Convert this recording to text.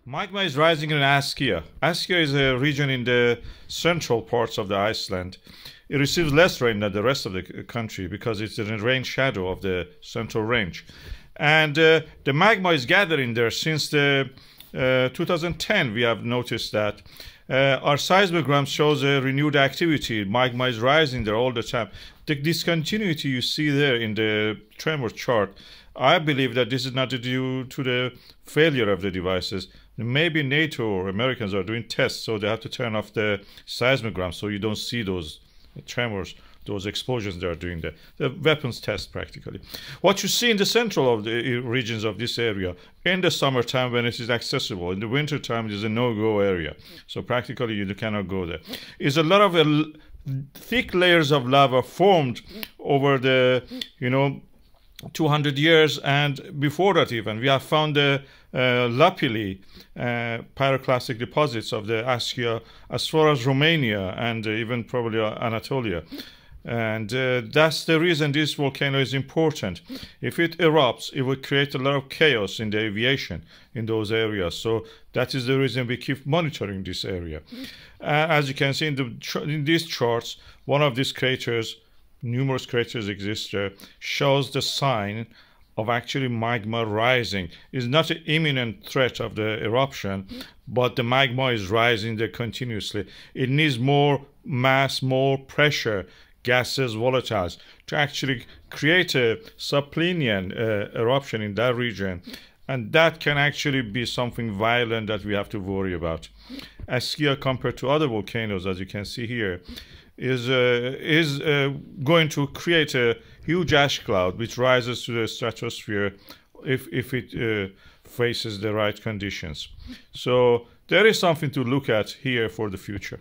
Magma is rising in Askja. Askja is a region in the central parts of the Iceland. It receives less rain than the rest of the country because it's in the rain shadow of the central range. And the magma is gathering there since the 2010. We have noticed that. Our seismogram shows a renewed activity. Magma is rising there all the time. The discontinuity you see there in the tremor chart, I believe that this is not due to the failure of the devices. Maybe NATO or Americans are doing tests, so they have to turn off the seismogram so you don't see those tremors, those explosions they are doing there. The weapons test practically. What you see in the central of the regions of this area, in the summertime when it is accessible, in the wintertime it is a no-go area. So practically you cannot go there. Is a lot of thick layers of lava formed over the, 200 years and before that even. We have found the lapilli pyroclastic deposits of the Askja as far as Romania and even probably Anatolia. And that's the reason this volcano is important. If it erupts, it would create a lot of chaos in the aviation in those areas. So that is the reason we keep monitoring this area. As you can see in these charts, one of these craters, numerous craters exist there, shows the sign of actually magma rising. It's not an imminent threat of the eruption, but the magma is rising there continuously. It needs more mass, more pressure, gases, volatiles, to actually create a subplinian eruption in that region. And that can actually be something violent that we have to worry about. Askja, compared to other volcanoes, as you can see here, is going to create a huge ash cloud which rises to the stratosphere if it faces the right conditions. So there is something to look at here for the future.